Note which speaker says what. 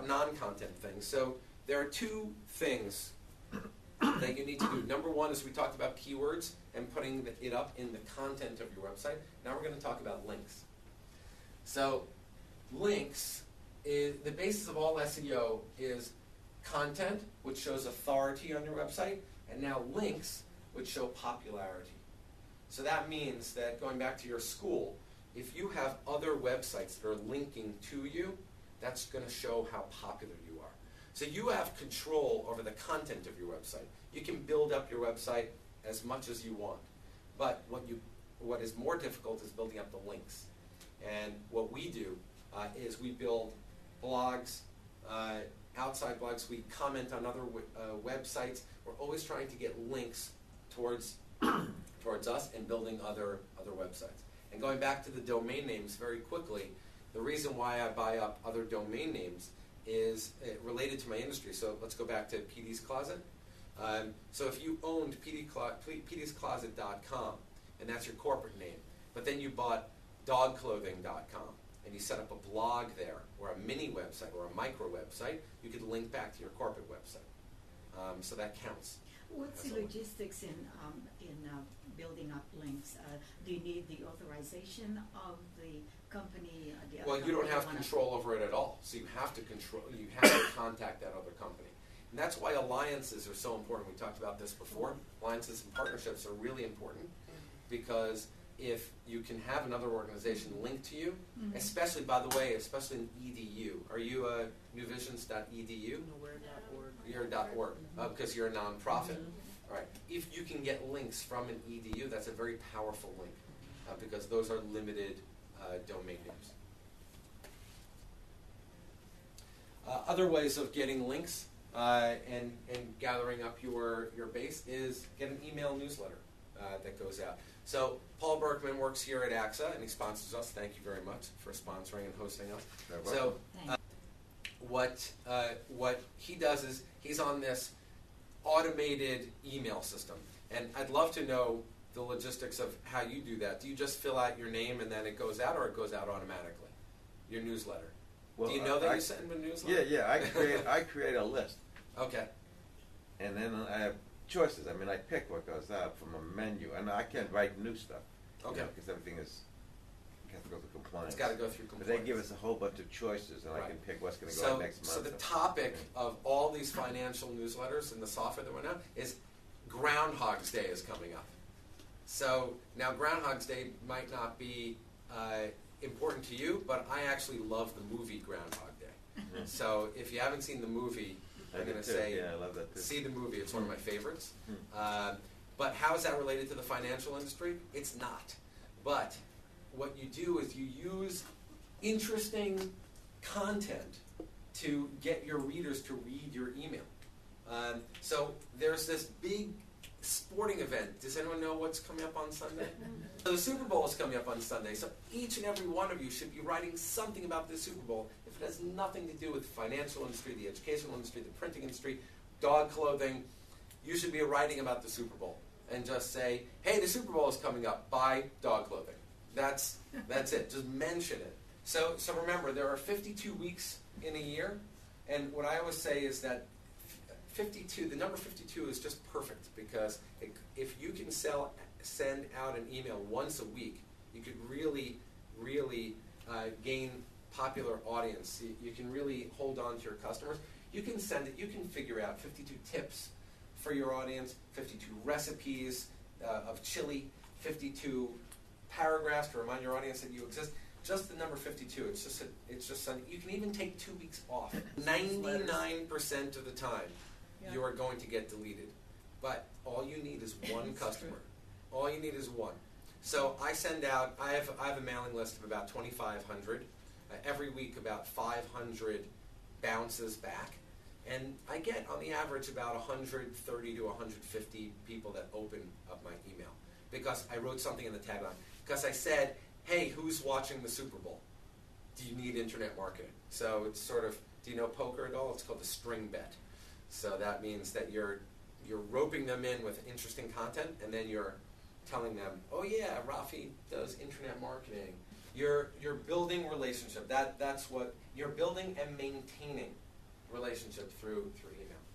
Speaker 1: about non-content things. So there are two things that you need to do. Number one is we talked about keywords and putting it up in the content of your website. Now we're going to talk about links. So links, is the basis of all SEO is content, which shows authority on your website, and now links, which show popularity. So that means that, going back to your school, if you have other websites that are linking to you, that's going to show how popular you are. So you have control over the content of your website. You can build up your website as much as you want. But what is more difficult is building up the links. And what we do is we build blogs, outside blogs. We comment on other websites. We're always trying to get links towards us and building other websites. And going back to the domain names very quickly, the reason why I buy up other domain names is related to my industry. So let's go back to PD's Closet. So if you owned pdscloset.com, and that's your corporate name, but then you bought dogclothing.com, and you set up a blog there, or a mini website, or a micro website, you could link back to your corporate website. So that counts.
Speaker 2: What's the logistics in building up links? Do you need the authorization of the company?
Speaker 1: Well, you don't have control over it at all. So you have to contact that other company. And that's why alliances are so important. We talked about this before. Alliances and partnerships are really important because if you can have another organization linked to you, especially, by the way, especially in EDU. Are you a newvisions.edu? You're .org, because you're a nonprofit. All right. If you can get links from an EDU, that's a very powerful link because those are limited domain names. Other ways of getting links and gathering up your base is get an email newsletter that goes out. So Paul Berkman works here at AXA, and he sponsors us. Thank you very much for sponsoring and hosting us. So what he does is he's on this automated email system. And I'd love to know the logistics of how you do that. Do you just fill out your name and then it goes out, or it goes out automatically? Your newsletter. Well, do you know that you send a newsletter?
Speaker 3: Yeah. I create a list.
Speaker 1: Okay.
Speaker 3: And then I have choices. I mean, I pick what goes out from a menu, and I can't write new stuff.
Speaker 1: Okay.
Speaker 3: Because everything is, you have to go through compliance.
Speaker 1: It's got to go through compliance.
Speaker 3: But they give us a whole bunch of choices, and I can pick what's going to go out next month.
Speaker 1: So the topic of all these financial newsletters and the software that went out is Groundhog's Day is coming up. So now Groundhog's Day might not be important to you, but I actually love the movie Groundhog Day. So if you haven't seen the movie, I'm going to say,
Speaker 3: I love that too.
Speaker 1: See the movie. It's one of my favorites. But how is that related to the financial industry? It's not. But what you do is you use interesting content to get your readers to read your email. So there's this big sporting event. Does anyone know what's coming up on Sunday? So the Super Bowl is coming up on Sunday. So each and every one of you should be writing something about the Super Bowl. If it has nothing to do with the financial industry, the educational industry, the printing industry, dog clothing, you should be writing about the Super Bowl. And just say, hey, the Super Bowl is coming up. Buy dog clothing. That's it. Just mention it. So remember, there are 52 weeks in a year. And what I always say is that 52, the number 52 is just perfect because if you can send out an email once a week, you could really gain popular audience. You can really hold on to your customers. You can send it. You can figure out 52 tips for your audience, 52 recipes of chili, 52 paragraphs to remind your audience that you exist. Just the number 52. It's just Sunday. You can even take 2 weeks off. 99% of the time, you are going to get deleted. But all you need is one customer. All you need is one. So I send out. I have a mailing list of about 2,500. Every week, about 500 bounces back. And I get, on the average, about 130 to 150 people that open up my email. Because I wrote something in the tagline. Because I said, hey, who's watching the Super Bowl? Do you need internet marketing? So it's sort of, do you know poker at all? It's called the string bet. So that means that you're roping them in with interesting content, and then you're telling them, oh yeah, Raphi does internet marketing. You're building relationship. That's what you're building and maintaining relationship through email.